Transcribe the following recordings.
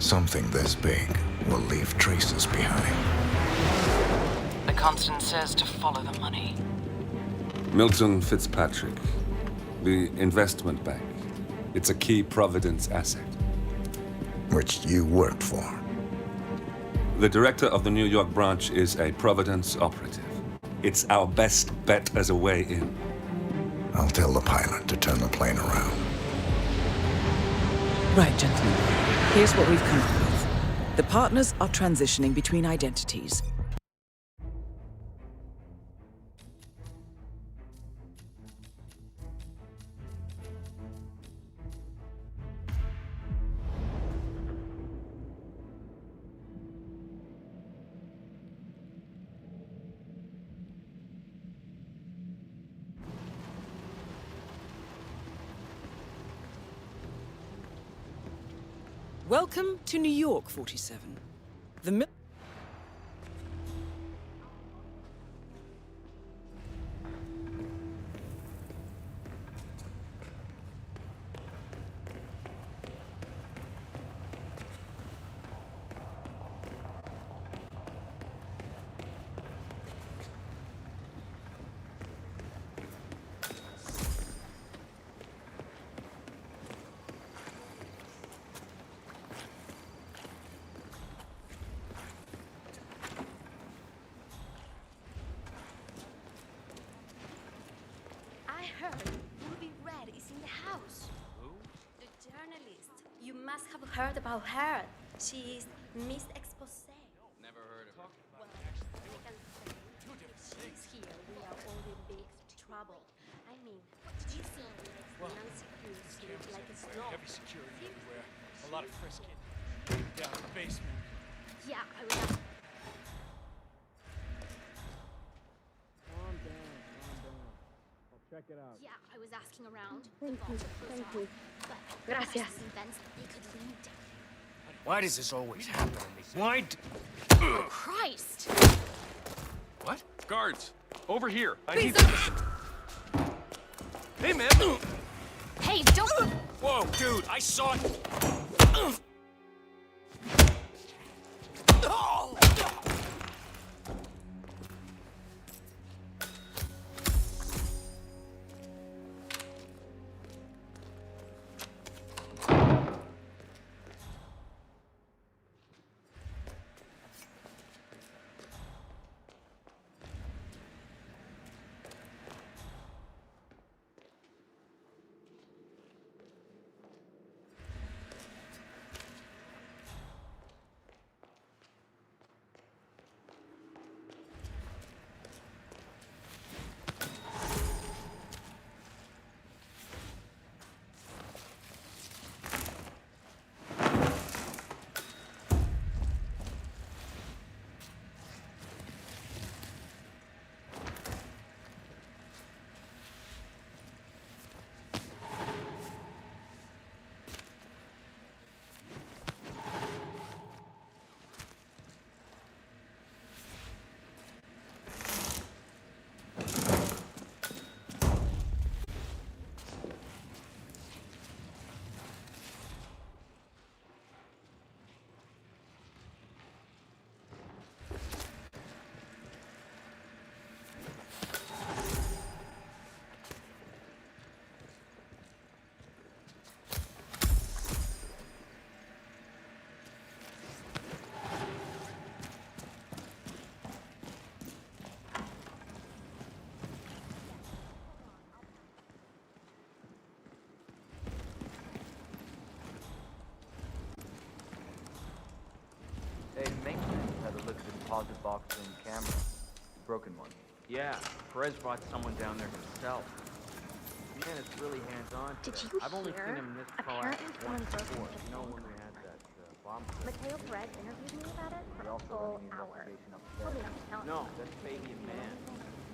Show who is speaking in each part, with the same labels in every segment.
Speaker 1: Something this big will leave traces behind.
Speaker 2: The constant says to follow the money.
Speaker 3: Milton Fitzpatrick, the investment bank. It's a key Providence asset.
Speaker 1: Which you worked for.
Speaker 3: The director of the New York branch is a Providence operative. It's our best bet as a way in.
Speaker 1: I'll tell the pilot to turn the plane around.
Speaker 4: Right, gentlemen. Here's what we've come up with. The partners are transitioning between identities. Welcome to New York, 47. The
Speaker 5: I heard Ruby Red is in the house. Who? The journalist. You must have heard about her. She is Miss Expose.
Speaker 6: Never heard of her.
Speaker 5: Well, I can say if she's here, we are all in big trouble. I mean, this one makes Nancy Cruz look like a snob.
Speaker 7: Heavy security everywhere. A lot of frisking. Down in the basement.
Speaker 5: Yeah, I was.
Speaker 7: Check it out.
Speaker 5: Yeah, I was asking around.
Speaker 8: Thank you.
Speaker 5: But
Speaker 8: Gracias.
Speaker 5: events they could lead.
Speaker 7: Why does this always happen to me? Why?
Speaker 5: Oh, Christ!
Speaker 6: What? Guards! Over here! I
Speaker 5: Please
Speaker 6: need... Hey, man!
Speaker 5: Hey, don't.
Speaker 7: Whoa, dude! I saw it.
Speaker 9: Hey, maintenance had a look at the deposit box and camera. Broken one. Yeah, Perez brought someone down there himself. Man, it's really hands-on.
Speaker 8: Did
Speaker 9: today.
Speaker 8: you
Speaker 9: I've only
Speaker 8: hear?
Speaker 9: seen him this
Speaker 8: Apparently
Speaker 9: proactive
Speaker 8: someone
Speaker 9: once
Speaker 8: broke
Speaker 9: before.
Speaker 8: into
Speaker 9: You know
Speaker 8: the
Speaker 9: when we had that bomb?
Speaker 8: Mateo Perez interviewed me about it for
Speaker 9: We
Speaker 8: a
Speaker 9: also
Speaker 8: full
Speaker 9: running an
Speaker 8: hour.
Speaker 9: investigation
Speaker 8: Told me
Speaker 9: upstairs.
Speaker 8: not to tell
Speaker 9: No,
Speaker 8: anyone.
Speaker 9: that's Fabian Man.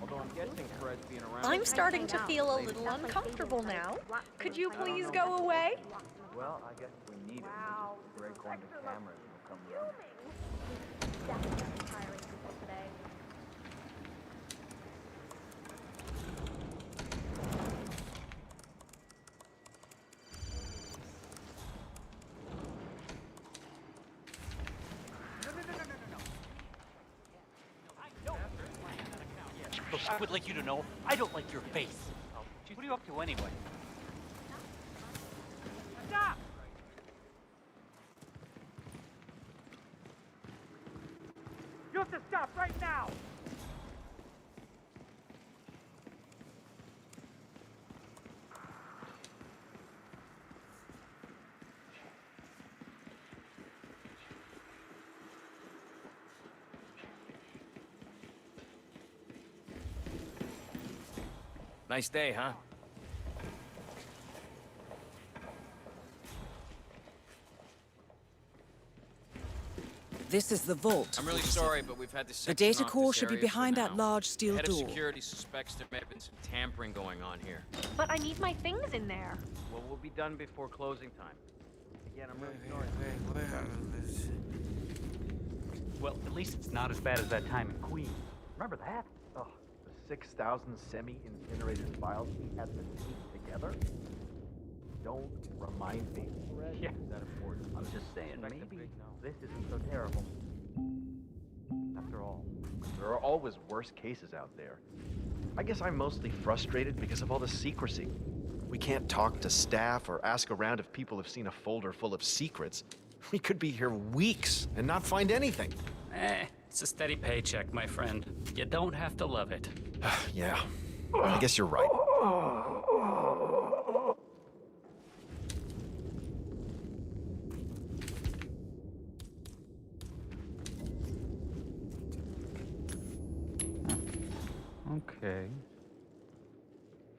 Speaker 9: Although I'm guessing Perez being around.
Speaker 10: I'm
Speaker 9: is-
Speaker 10: starting to
Speaker 8: out.
Speaker 10: feel a
Speaker 9: Lady.
Speaker 10: little
Speaker 8: That's like
Speaker 10: uncomfortable
Speaker 8: Fabian
Speaker 10: now.
Speaker 8: Perez locked
Speaker 10: Could
Speaker 8: in
Speaker 10: you
Speaker 8: the
Speaker 10: please
Speaker 8: tunnel.
Speaker 10: go away?
Speaker 9: Well, I guess if we need him,
Speaker 8: Wow.
Speaker 9: the great going to cameras will come around.
Speaker 8: Definitely hiring people today.
Speaker 10: Look, I would like you to know, I don't like your face. What are you up to anyway? Stop! You have to stop right now!
Speaker 7: Nice day, huh?
Speaker 4: This is the vault.
Speaker 7: I'm really sorry, but we've had to
Speaker 4: The
Speaker 7: section
Speaker 4: data
Speaker 7: off
Speaker 4: core
Speaker 7: this
Speaker 4: should be
Speaker 7: area for
Speaker 4: behind that
Speaker 7: now.
Speaker 4: large steel
Speaker 7: Head of
Speaker 4: door.
Speaker 7: security suspects there may have been some tampering going on here.
Speaker 8: But I need my things in there.
Speaker 9: Well, we'll be done before closing time. Again, I'm really sorry.
Speaker 10: Well, at least it's not as bad as that time in Queens. Remember that?
Speaker 11: Oh, the 6,000 semi-incinerated files he had to keep together? Don't remind me.
Speaker 10: Yeah.
Speaker 9: Is that important?
Speaker 10: I'm just saying,
Speaker 9: Expect a
Speaker 10: maybe
Speaker 9: big no.
Speaker 11: This isn't so terrible. After all, there are always worse cases out there. I guess I'm mostly frustrated because of all the secrecy. We can't talk to staff or ask around if people have seen a folder full of secrets. We could be here weeks and not find anything.
Speaker 10: It's a steady paycheck, my friend. You don't have to love it.
Speaker 11: Yeah, I guess you're right.
Speaker 10: Okay.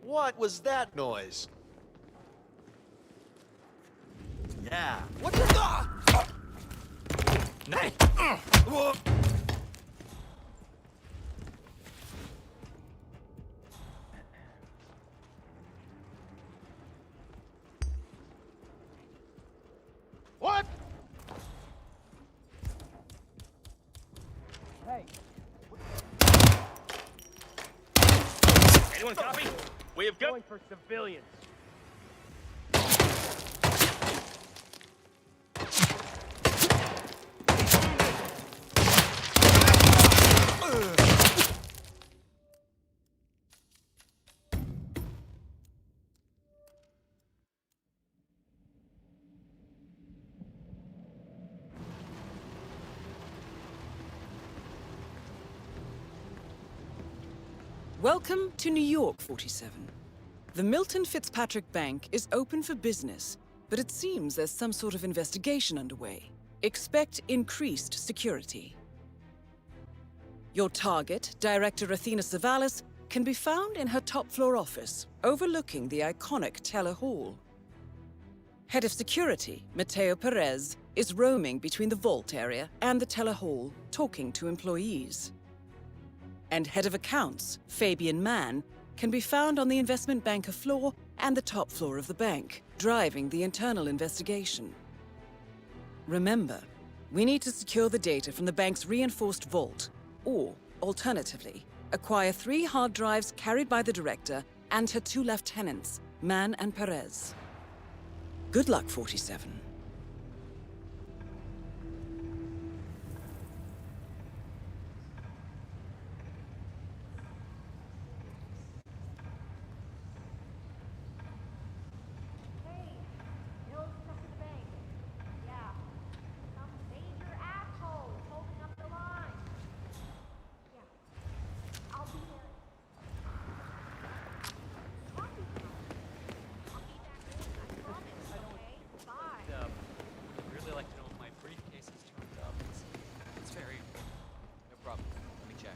Speaker 11: What was that noise? Yeah. What the?
Speaker 10: Nay!
Speaker 11: What?
Speaker 7: Anyone copy? We have got...
Speaker 11: Going for civilians.
Speaker 4: Welcome to New York, 47. The Milton Fitzpatrick Bank is open for business, but it seems there's some sort of investigation underway. Expect increased security. Your target, Director Athena Savalas, can be found in her top-floor office, overlooking the iconic Teller Hall. Head of Security, Mateo Perez, is roaming between the vault area and the Teller Hall, talking to employees. And Head of Accounts, Fabian Mann, can be found on the investment banker floor and the top floor of the bank, driving the internal investigation. Remember, we need to secure the data from the bank's reinforced vault, or, alternatively, acquire 3 hard drives carried by the director and her 2 lieutenants, Mann and Perez. Good luck, 47.
Speaker 10: Really like to know if my briefcase is turned up. It's very...
Speaker 7: No problem. Let me check.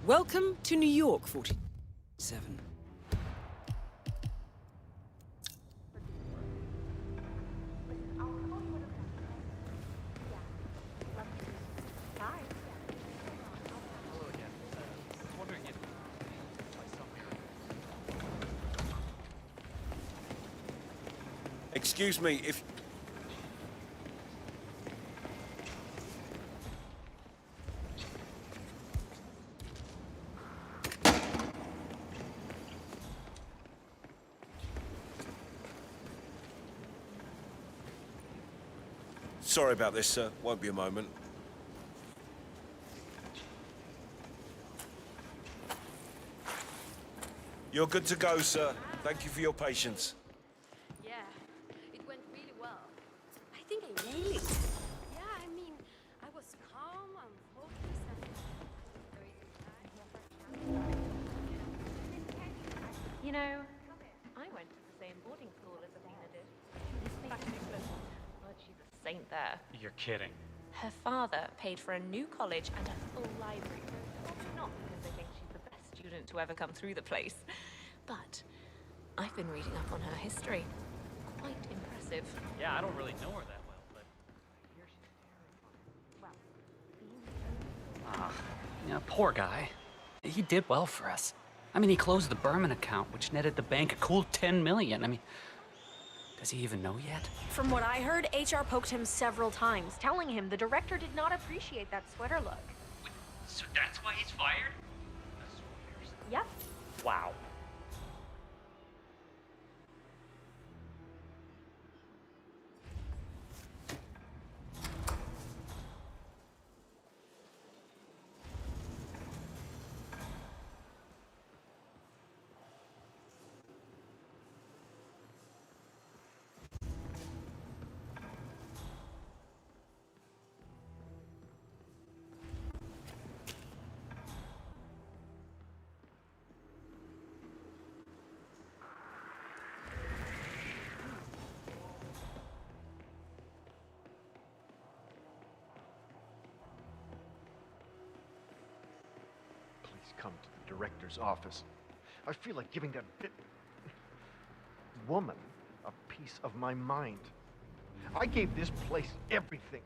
Speaker 4: Welcome to New York, 47.
Speaker 12: Excuse me, if... Sorry about this, sir. Won't be a moment. You're good to go, sir. Thank you for your patience.
Speaker 5: Yeah, it went really well. I think I nailed it. Yeah, I mean, I was calm and focused and...
Speaker 8: You know, I went to the same boarding school as Athena did. But she's a saint there.
Speaker 10: You're kidding.
Speaker 8: Her father paid for a new college and a full library. Probably not because they think she's the best student to ever come through the place. But I've been reading up on her history. Quite impressive.
Speaker 10: Yeah, I don't really know her that well, but I hear she's terrifying. Well, poor guy. He did well for us. I mean, he closed the Berman account, which netted the bank a cool $10 million. I mean, does he even know yet?
Speaker 8: From what I heard, HR poked him several times, telling him the director did not appreciate that sweater look.
Speaker 10: So that's why he's fired?
Speaker 8: Yep.
Speaker 10: Wow.
Speaker 11: Come to the director's office. I feel like giving that woman a piece of my mind. I gave this place everything.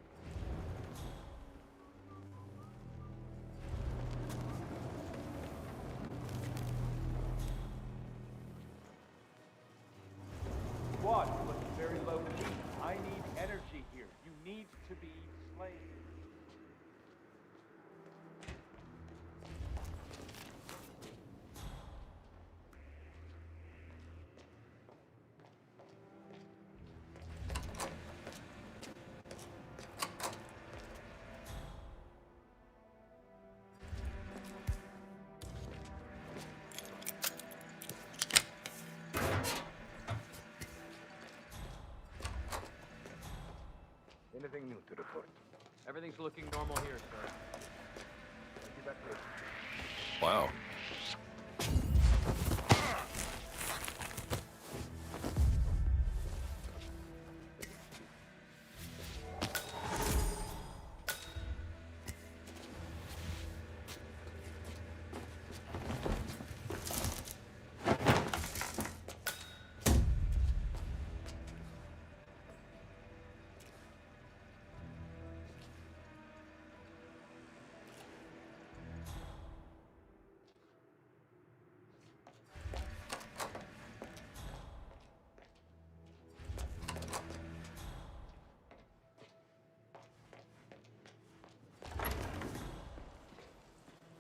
Speaker 9: Squad, you're looking very low key. I need energy here. You need to be slaves.
Speaker 11: Anything new to report?
Speaker 9: Everything's looking normal here, sir.
Speaker 11: I'll be back later.
Speaker 1: Wow.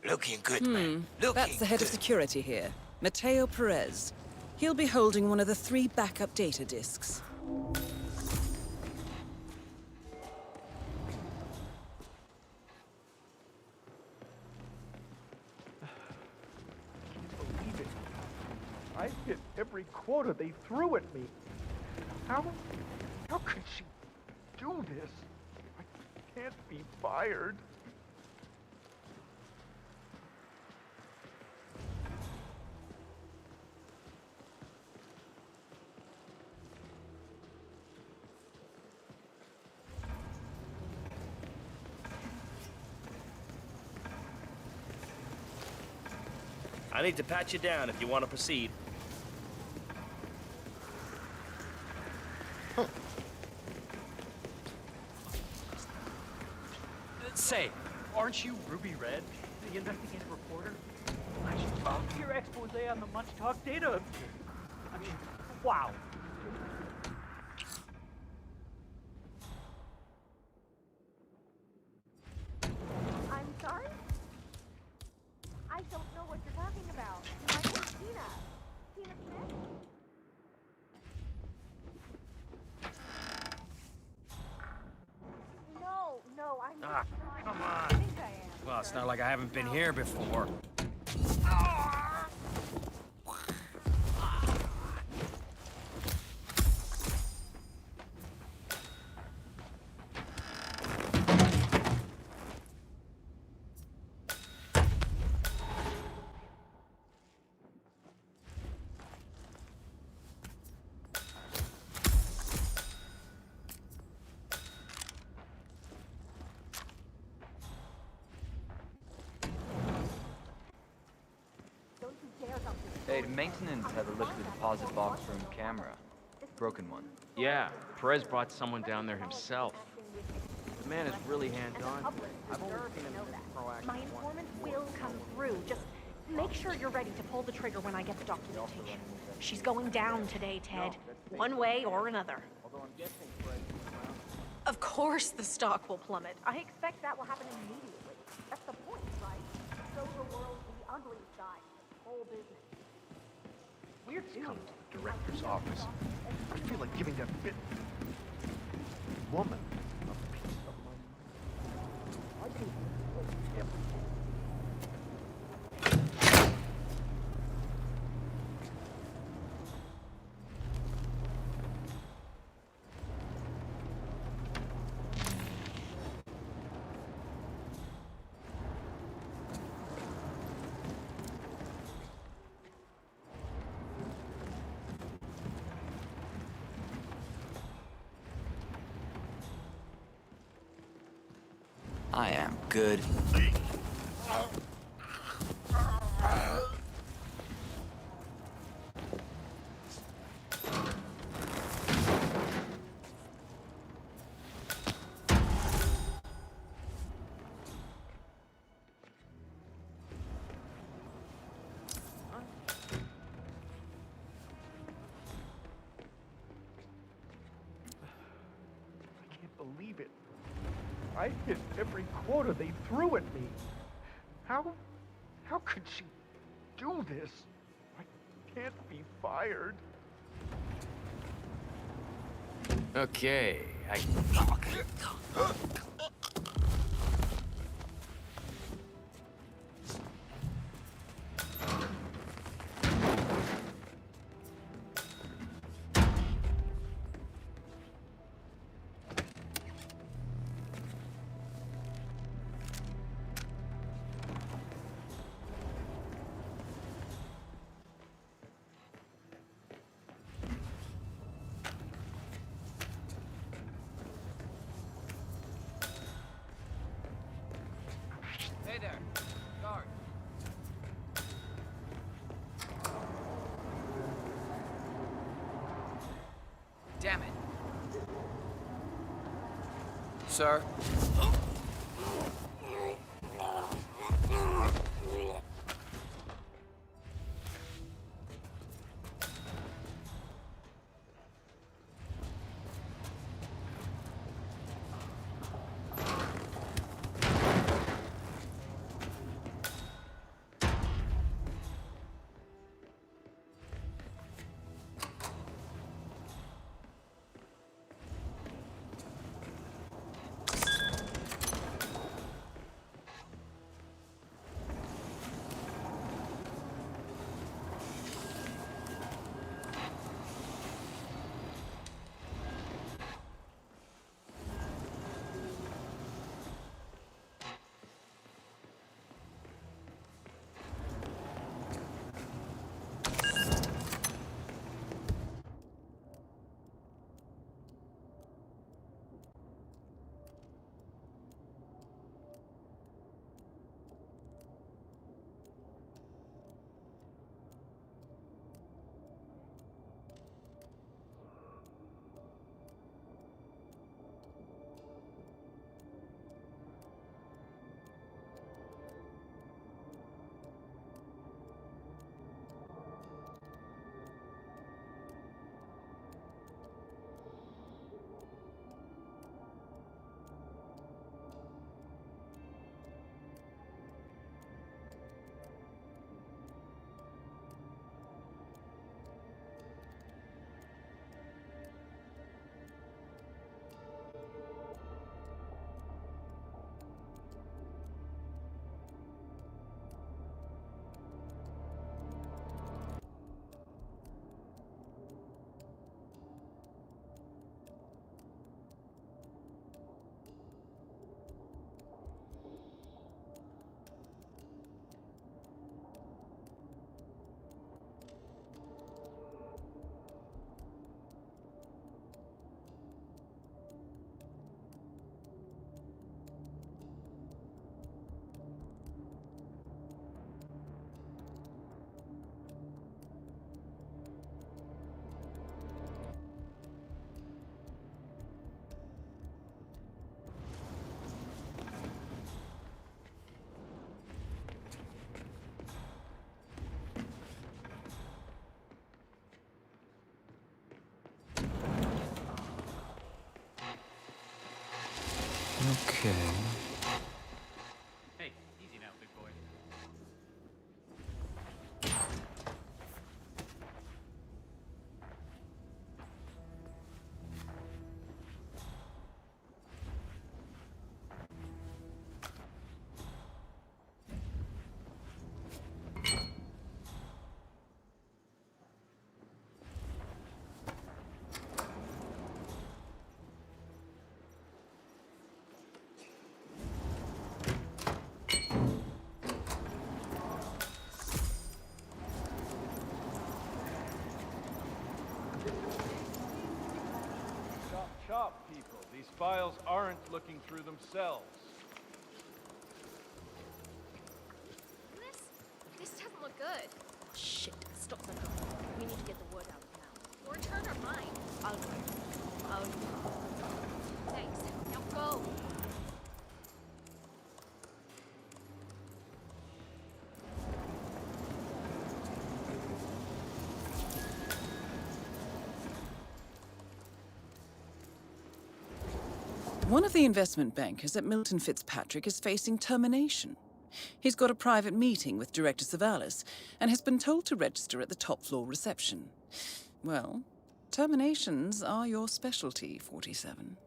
Speaker 12: Looking good, man. Looking
Speaker 4: That's the head of security here, Mateo Perez. He'll be holding one of the 3 backup data disks.
Speaker 11: Believe it. I hit every quota they threw at me. How could she do this? I can't be fired.
Speaker 12: I need to pat you down if you want to proceed.
Speaker 10: Say, aren't you Ruby Red, the investigative reporter? I just loved your expose on the much-talked data. I mean, wow.
Speaker 5: about? My name's Tina. Tina Smith? No, I'm not.
Speaker 7: Come
Speaker 5: I
Speaker 7: on.
Speaker 5: think I am.
Speaker 7: Well, it's not like I haven't been here before.
Speaker 9: Hey, maintenance had a look at the deposit box room camera. Broken one.
Speaker 6: Yeah, Perez brought someone down there himself.
Speaker 9: The man is really hands-on. I've only seen him this proactive
Speaker 5: My informant will come through. Just make sure you're ready to pull the trigger when I get the documentation. She's going down today, Ted. One way or another.
Speaker 9: Although I'm guessing Perez is around.
Speaker 5: Of course the stock will plummet. I expect that will happen immediately. That's the point, right? Show the world the ugly side of the whole business. We're
Speaker 11: Come to the director's office. I feel like giving that bit woman a piece of my mind. I can
Speaker 13: I am good.
Speaker 11: I can't believe it. I hit every quota they threw at me. How could she do this? I can't be fired.
Speaker 7: Okay,
Speaker 2: Hey there, guard. Damn it.
Speaker 13: Sir?
Speaker 14: files aren't looking through themselves.
Speaker 5: This doesn't look good. Shit, stop the gun. We need to get the word out now. Or return our mind. I'll do it. Thanks. Now go.
Speaker 4: One of the investment bankers at Milton Fitzpatrick is facing termination. He's got a private meeting with Director Savalas and has been told to register at the top floor reception. Well, terminations are your specialty, 47.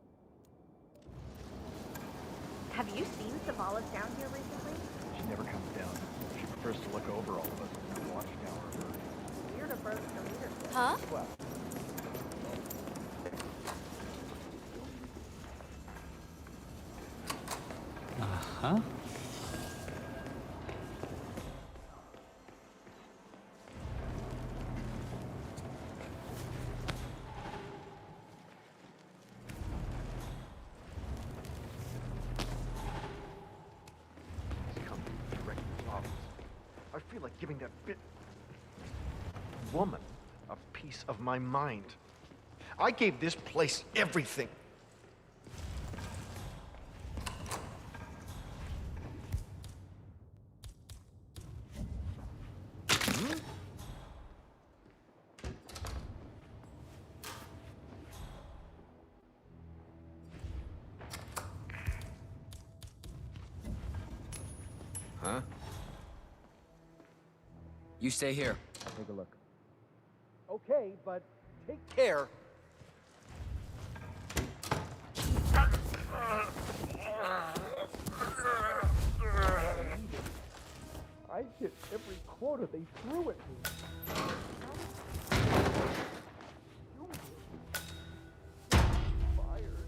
Speaker 5: Have you seen Savalas down here recently?
Speaker 11: She never comes down. She prefers to look over all of us in the watchtower of her.
Speaker 5: Weird approach to leadership.
Speaker 8: Huh?
Speaker 11: Well,
Speaker 10: Uh-huh.
Speaker 11: He's come to direct the office. I feel like giving that woman a piece of my mind. I gave this place everything.
Speaker 13: Huh? You stay here.
Speaker 11: I'll take a look. Okay, but take care. I hit every quota they threw at me. Fired.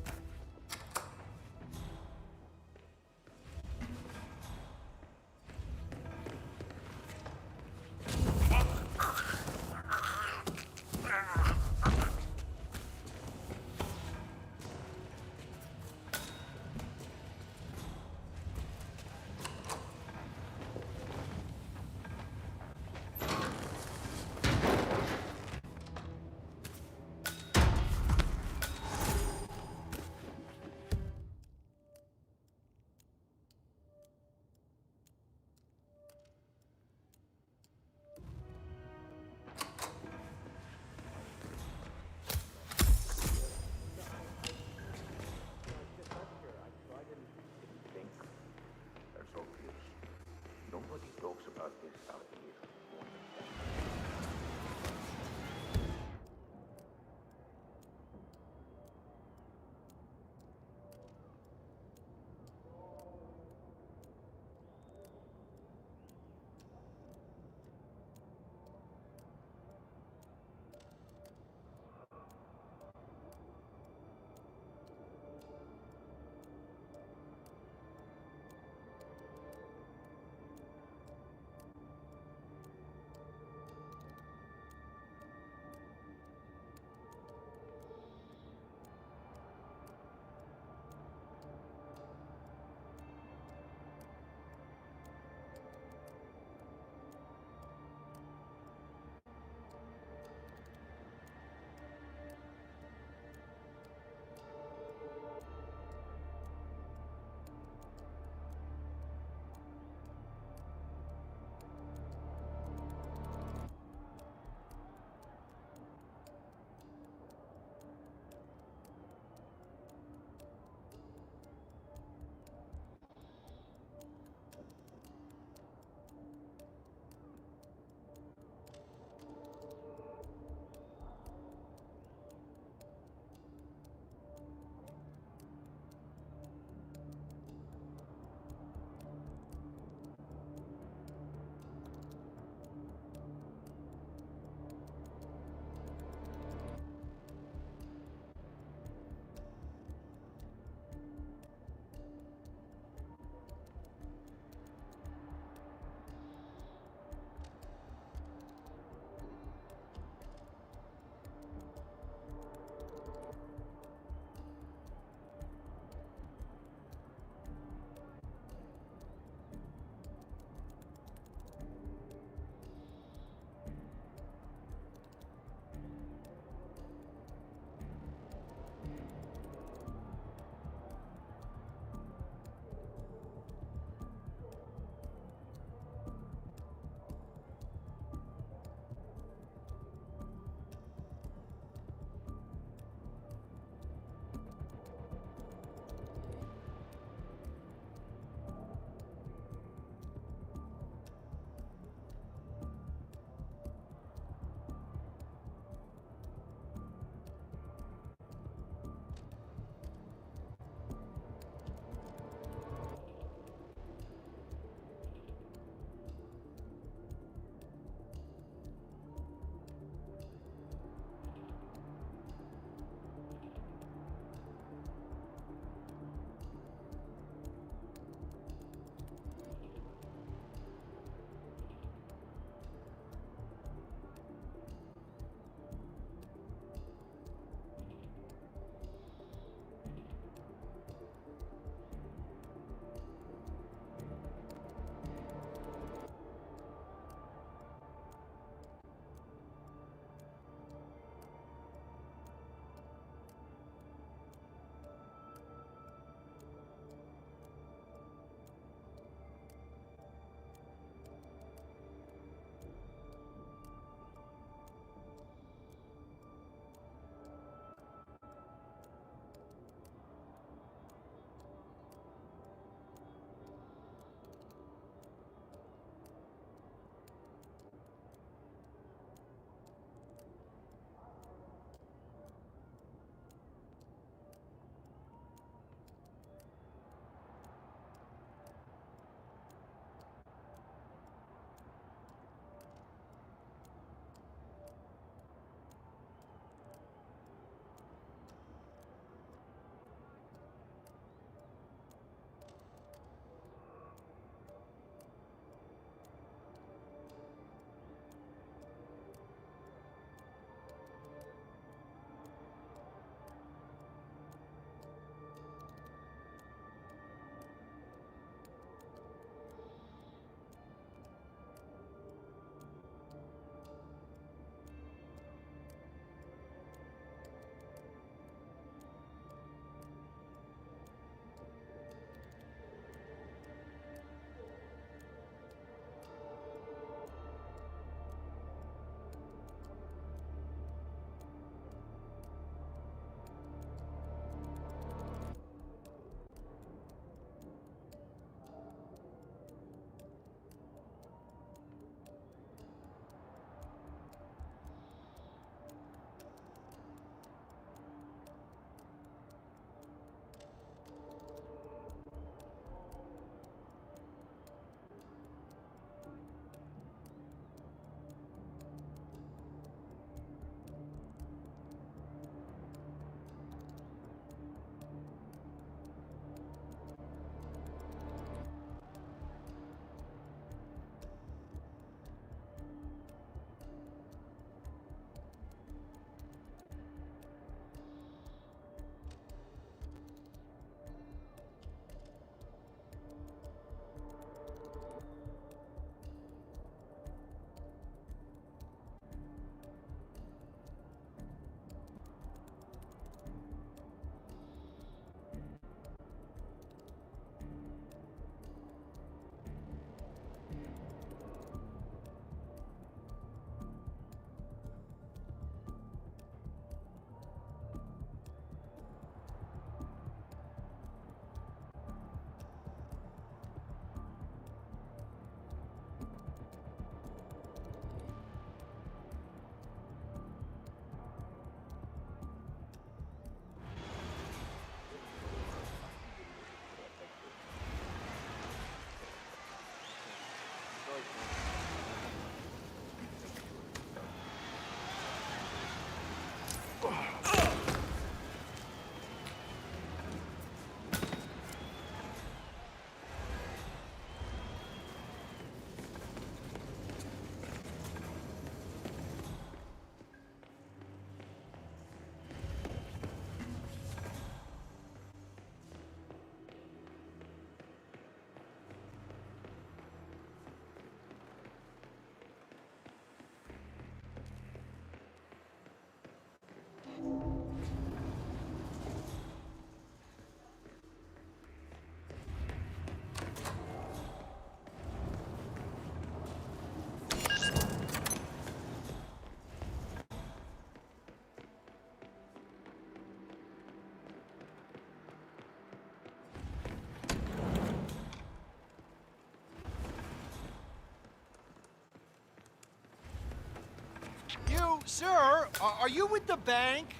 Speaker 7: Sir, are you with the bank?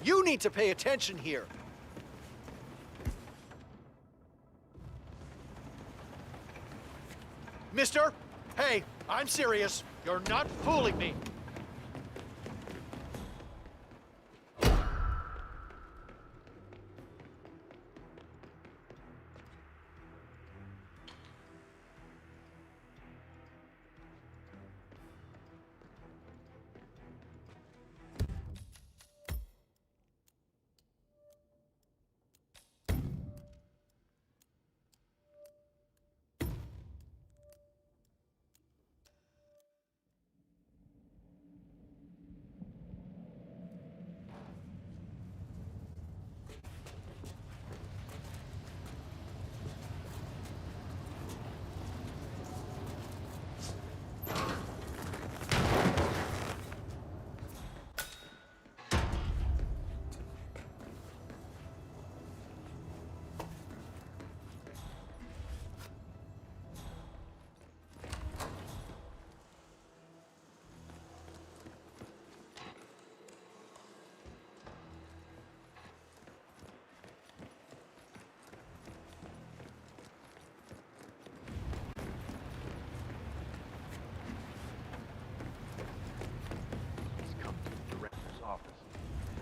Speaker 7: You need to pay attention here. Mister? Hey, I'm serious. You're not fooling me.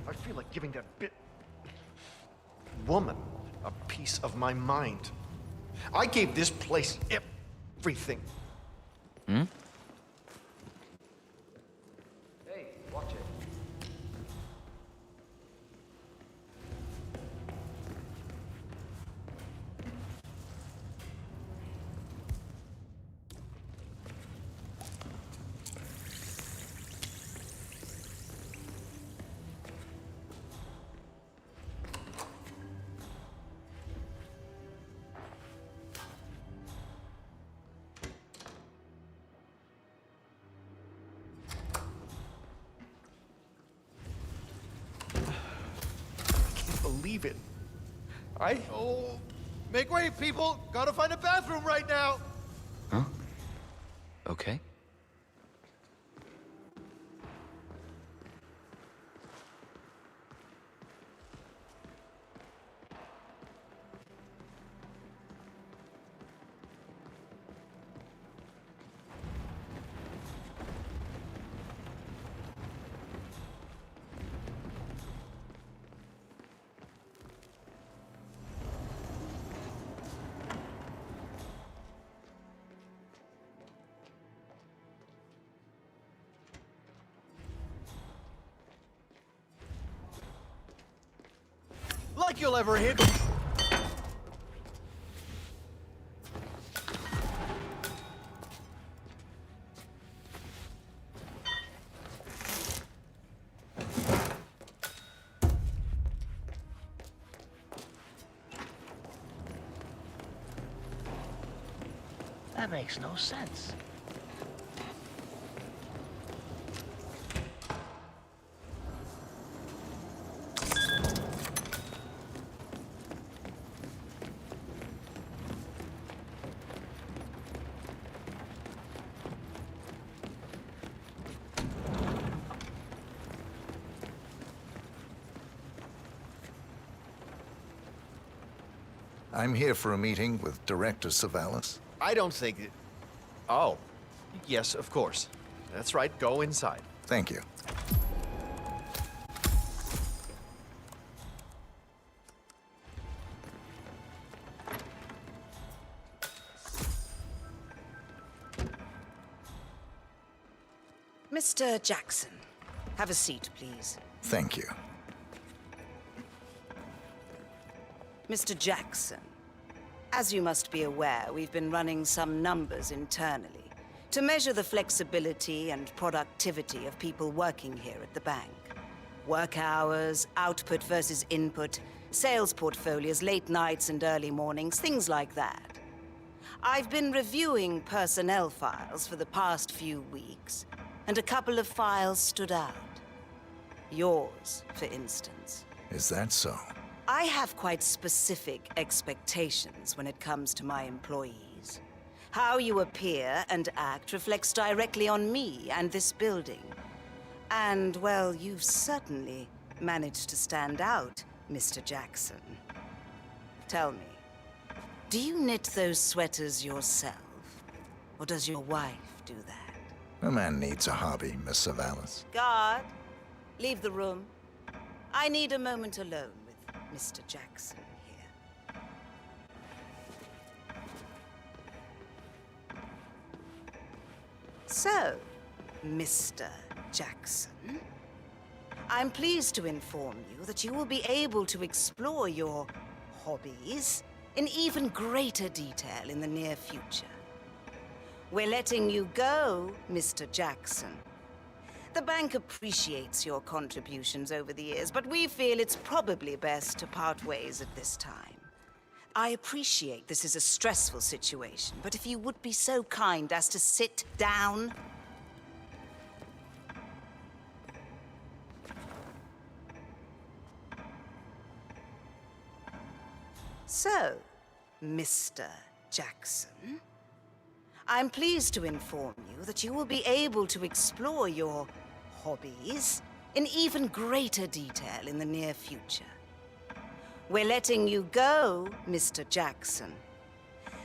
Speaker 11: I feel like giving that woman a piece of my mind. I gave this place everything.
Speaker 13: Hmm?
Speaker 11: Hey, watch it. Believe it.
Speaker 7: Oh, make way, people. Gotta find a bathroom right now.
Speaker 13: Huh? Okay.
Speaker 7: Like you'll ever hit.
Speaker 12: That makes no sense.
Speaker 1: I'm here for a meeting with Director Savalas.
Speaker 11: I don't think it... Oh. Yes, of course. That's right. Go inside.
Speaker 1: Thank you.
Speaker 15: Mr. Jackson, have a seat, please.
Speaker 1: Thank you.
Speaker 15: Mr. Jackson, as you must be aware, we've been running some numbers internally to measure the flexibility and productivity of people working here at the bank. Work hours, output versus input, sales portfolios, late nights and early mornings, things like that. I've been reviewing personnel files for the past few weeks, and a couple of files stood out. Yours, for instance.
Speaker 1: Is that so?
Speaker 15: I have quite specific expectations when it comes to my employees. How you appear and act reflects directly on me and this building. And, well, you've certainly managed to stand out, Mr. Jackson. Tell me, do you knit those sweaters yourself? Or does your wife do that?
Speaker 1: A man needs a hobby, Miss Savalas.
Speaker 15: Guard, leave the room. I need a moment alone with Mr. Jackson here. So, Mr. Jackson, I'm pleased to inform you that you will be able to explore your hobbies in even greater detail in the near future. We're letting you go, Mr. Jackson. The bank appreciates your contributions over the years, but we feel it's probably best to part ways at this time. I appreciate this is a stressful situation, but if you would be so kind as to sit down. So, Mr. Jackson, I'm pleased to inform you that you will be able to explore your hobbies in even greater detail in the near future. We're letting you go, Mr. Jackson.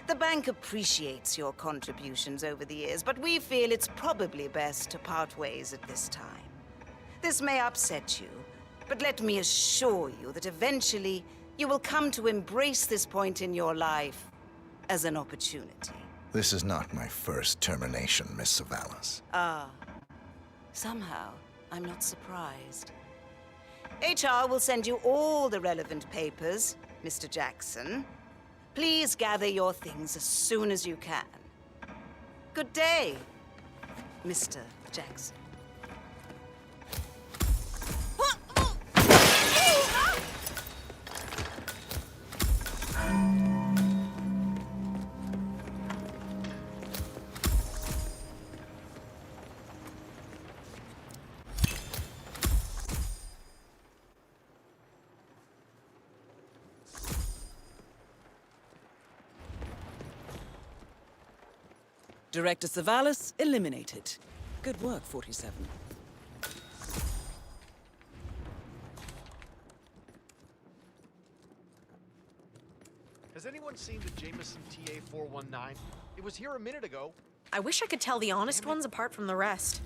Speaker 15: The bank appreciates your contributions over the years, but we feel it's probably best to part ways at this time. This may upset you, but let me assure you that eventually you will come to embrace this point in your life as an opportunity.
Speaker 1: This is not my first termination, Miss Savalas.
Speaker 15: Ah, somehow I'm not surprised. HR will send you all the relevant papers, Mr. Jackson. Please gather your things as soon as you can. Good day, Mr. Jackson.
Speaker 4: Director Savalas eliminated. Good work, 47.
Speaker 7: Has anyone seen the Jameson TA-419? It was here a minute ago.
Speaker 5: I wish I could tell the honest ones apart from the rest.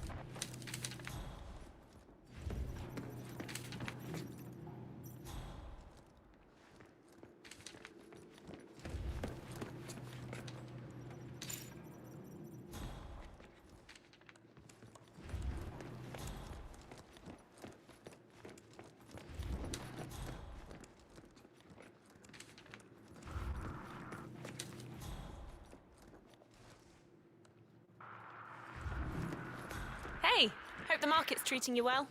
Speaker 8: Hey, hope the market's treating you well.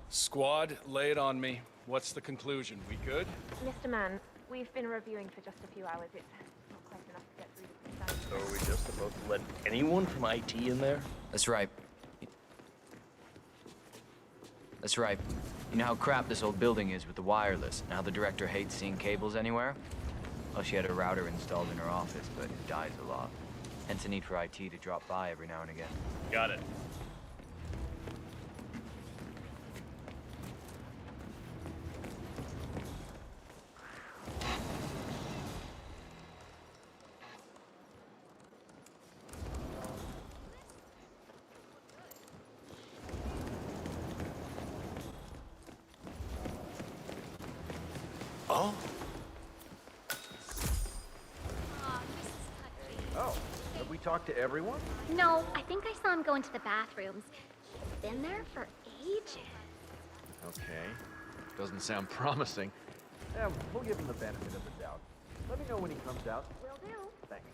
Speaker 6: Squad, lay it on me. What's the conclusion? We good?
Speaker 8: Mr. Mann, we've been reviewing for just a few hours. It's not quite enough to get through the
Speaker 12: So are we just supposed to let anyone from IT in there?
Speaker 13: That's right. That's right. You know how crap this old building is with the wireless, and how the director hates seeing cables anywhere? Well, she had a router installed in her office, but it dies a lot. Hence the need for IT to drop by every now and again.
Speaker 12: Got it.
Speaker 11: Oh. Oh, have we talked to everyone?
Speaker 16: No, I think I saw him go into the bathrooms. He's been there for ages.
Speaker 11: Okay. Doesn't sound promising. Yeah, we'll give him the benefit of the doubt. Let me know when he comes out.
Speaker 16: Will do.
Speaker 11: Thanks.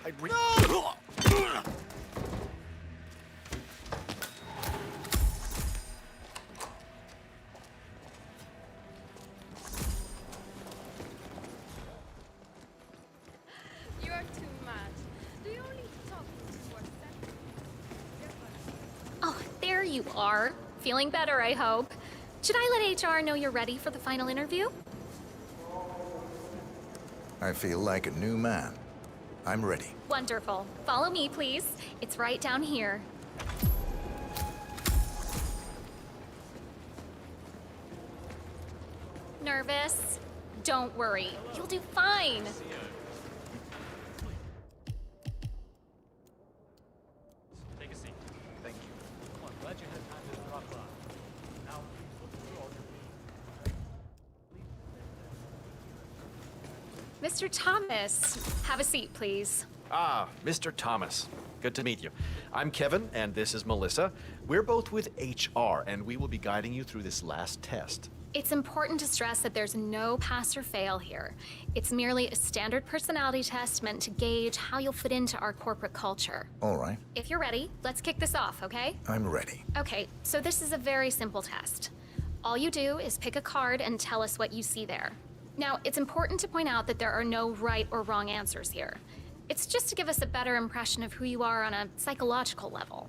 Speaker 16: You're too much. Do you only talk for seconds? Oh, there you are. Feeling better, I hope. Should I let HR know you're ready for the final interview?
Speaker 1: I feel like a new man. I'm ready.
Speaker 16: Wonderful. Follow me, please. It's right down here. Nervous? Don't worry. You'll do fine.
Speaker 14: Take a seat. Thank you. Well, I'm glad you had time to drop by. Now, please look through all your
Speaker 16: Mr. Thomas, have a seat, please.
Speaker 7: Ah, Mr. Thomas. Good to meet you. I'm Kevin, and this is Melissa. We're both with HR, and we will be guiding you through this last test.
Speaker 16: It's important to stress that there's no pass or fail here. It's merely a standard personality test meant to gauge how you'll fit into our corporate culture.
Speaker 1: All right.
Speaker 16: If you're ready, let's kick this off, okay?
Speaker 1: I'm ready.
Speaker 16: Okay, so this is a very simple test. All you do is pick a card and tell us what you see there. Now, it's important to point out that there are no right or wrong answers here. It's just to give us a better impression of who you are on a psychological level.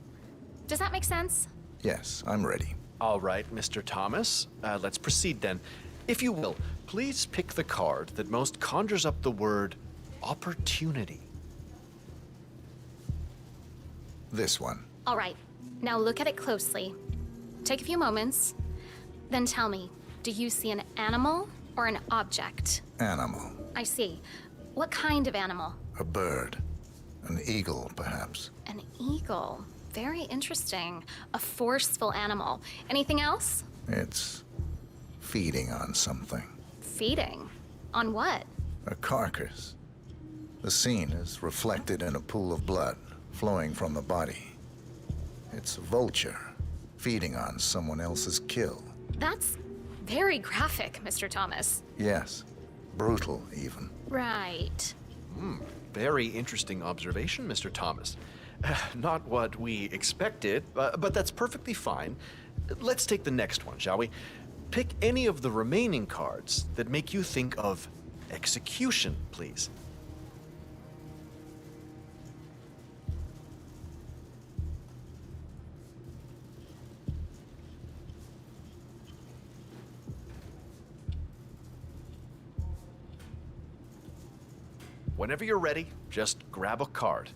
Speaker 16: Does that make sense?
Speaker 1: Yes, I'm ready.
Speaker 7: All right, Mr. Thomas. Let's proceed then. If you will, please pick the card that most conjures up the word opportunity.
Speaker 1: This one.
Speaker 16: All right, now look at it closely. Take a few moments, then tell me, do you see an animal or an object?
Speaker 1: Animal.
Speaker 16: I see. What kind of animal?
Speaker 1: A bird. An eagle, perhaps.
Speaker 16: An eagle. Very interesting. A forceful animal. Anything else?
Speaker 1: It's feeding on something.
Speaker 16: Feeding? On what?
Speaker 1: A carcass. The scene is reflected in a pool of blood flowing from the body. It's a vulture feeding on someone else's kill.
Speaker 16: That's very graphic, Mr. Thomas.
Speaker 1: Yes. Brutal, even.
Speaker 16: Right.
Speaker 7: Very interesting observation, Mr. Thomas. Not what we expected, but that's perfectly fine. Let's take the next one, shall we? Pick any of the remaining cards that make you think of execution, please. Whenever you're ready, just grab a card.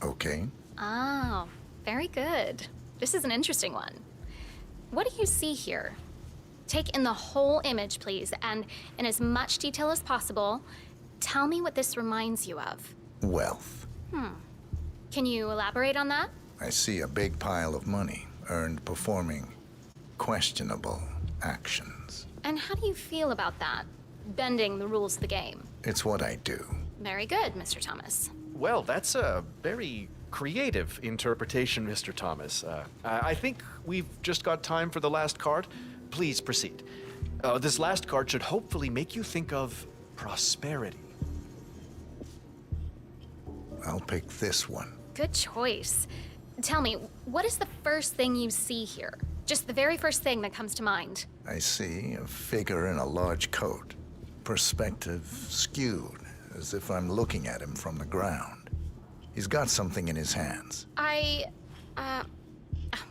Speaker 1: Okay.
Speaker 16: Oh, very good. This is an interesting one. What do you see here? Take in the whole image, please, and in as much detail as possible, tell me what this reminds you of.
Speaker 1: Wealth.
Speaker 16: Can you elaborate on that?
Speaker 1: I see a big pile of money earned performing questionable actions.
Speaker 16: And how do you feel about that? Bending the rules of the game.
Speaker 1: It's what I do.
Speaker 16: Very good, Mr. Thomas.
Speaker 7: Well, that's a very creative interpretation, Mr. Thomas. I think we've just got time for the last card. Please proceed. This last card should hopefully make you think of prosperity.
Speaker 1: I'll pick this one.
Speaker 16: Good choice. Tell me, what is the first thing you see here? Just the very first thing that comes to mind.
Speaker 1: I see a figure in a large coat. Perspective skewed, as if I'm looking at him from the ground. He's got something in his hands.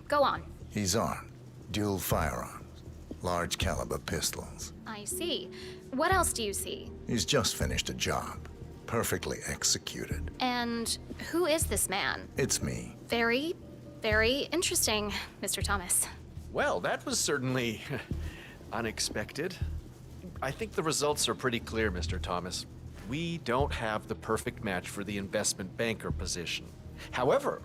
Speaker 16: Go on.
Speaker 1: He's armed. Dual firearms. Large caliber pistols.
Speaker 16: I see. What else do you see?
Speaker 1: He's just finished a job. Perfectly executed.
Speaker 16: And who is this man?
Speaker 1: It's me.
Speaker 16: Very, very interesting, Mr. Thomas.
Speaker 7: Well, that was certainly unexpected. I think the results are pretty clear, Mr. Thomas. We don't have the perfect match for the investment banker position. However,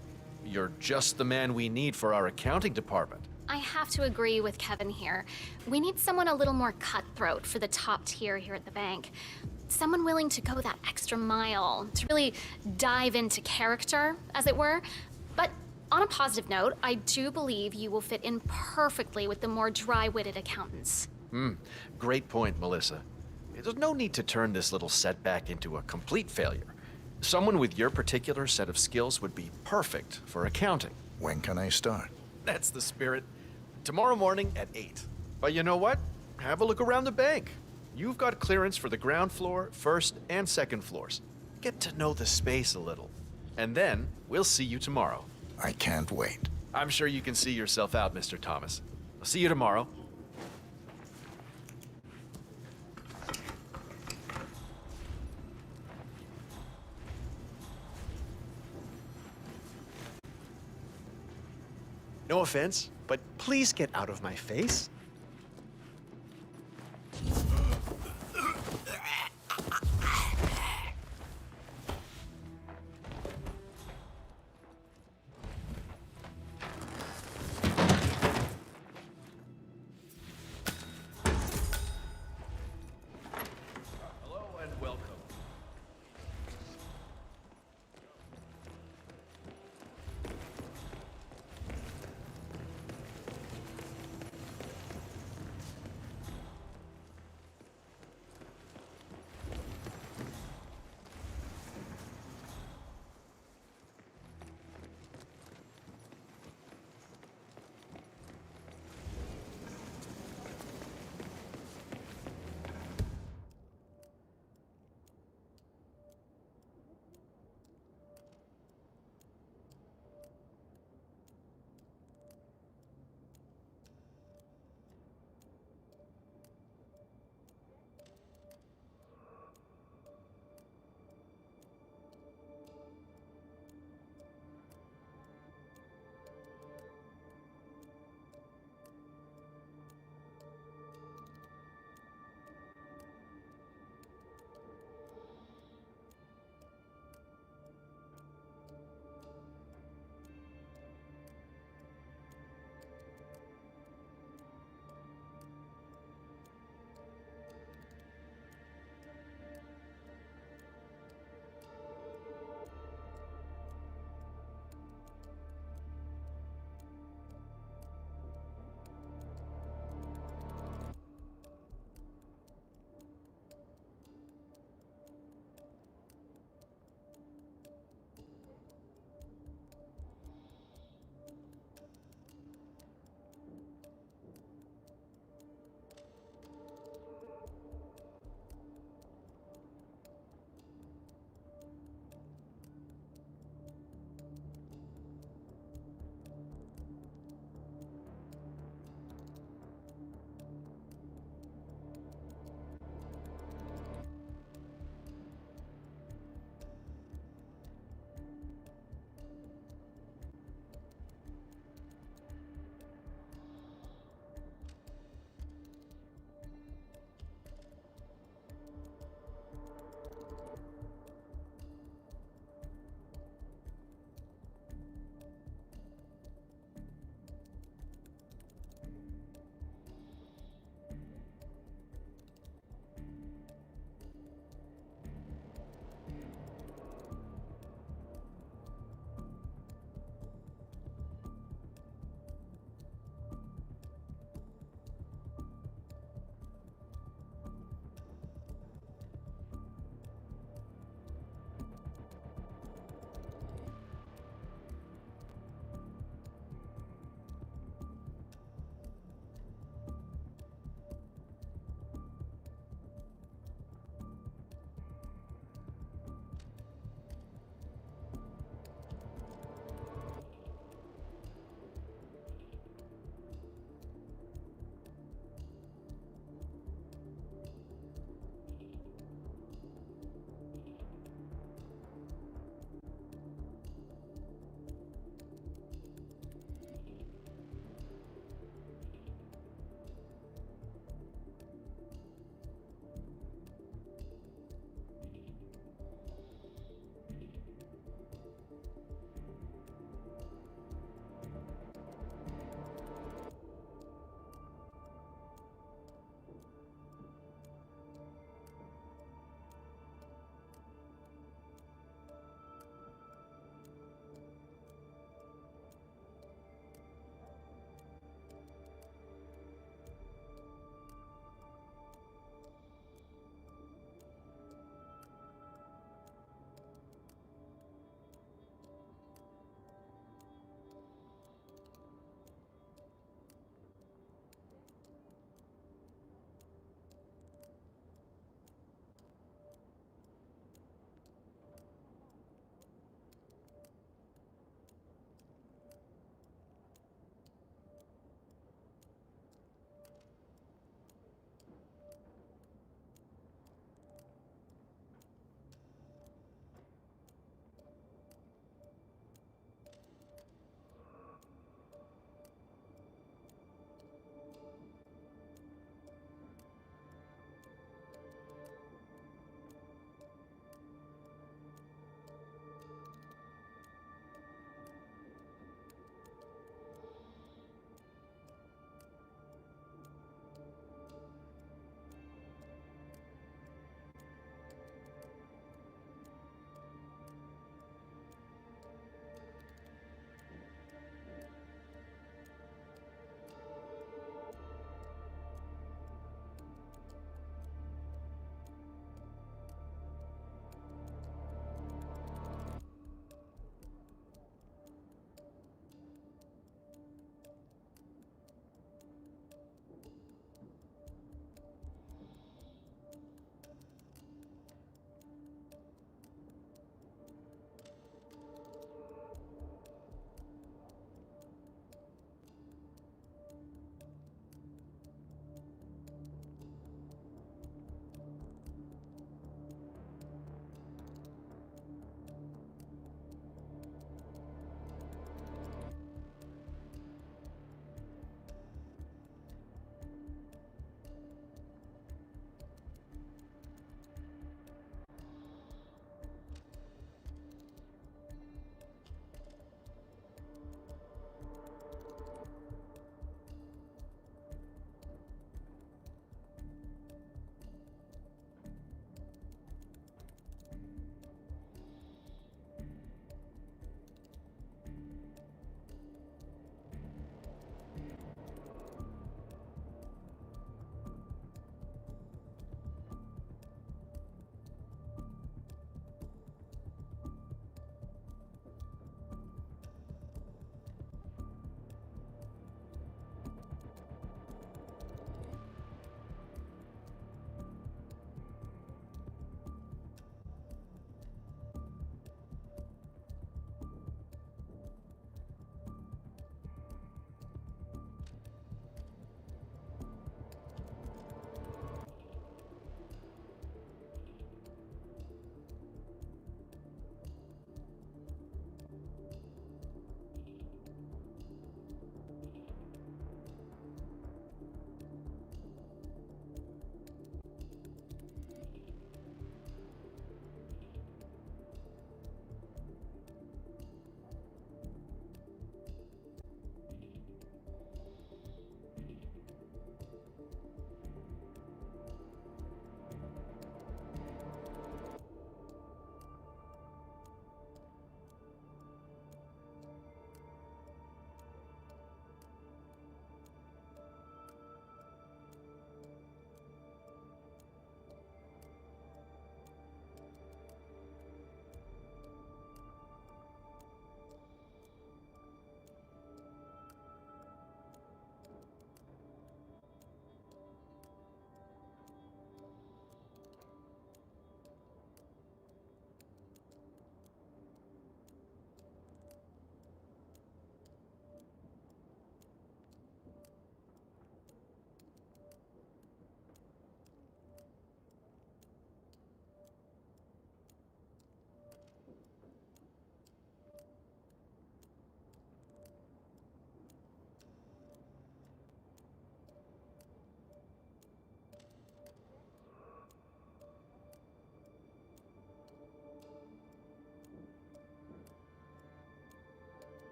Speaker 7: you're just the man we need for our accounting department.
Speaker 16: I have to agree with Kevin here. We need someone a little more cutthroat for the top tier here at the bank. Someone willing to go that extra mile, to really dive into character, as it were. But on a positive note, I do believe you will fit in perfectly with the more dry-witted accountants.
Speaker 7: Great point, Melissa. There's no need to turn this little setback into a complete failure. Someone with your particular set of skills would be perfect for accounting.
Speaker 1: When can I start?
Speaker 7: That's the spirit. Tomorrow morning at 8. But you know what? Have a look around the bank. You've got clearance for the ground floor, first and second floors. Get to know the space a little. And then we'll see you tomorrow.
Speaker 1: I can't wait.
Speaker 7: I'm sure you can see yourself out, Mr. Thomas. I'll see you tomorrow. No offense, but please get out of my face.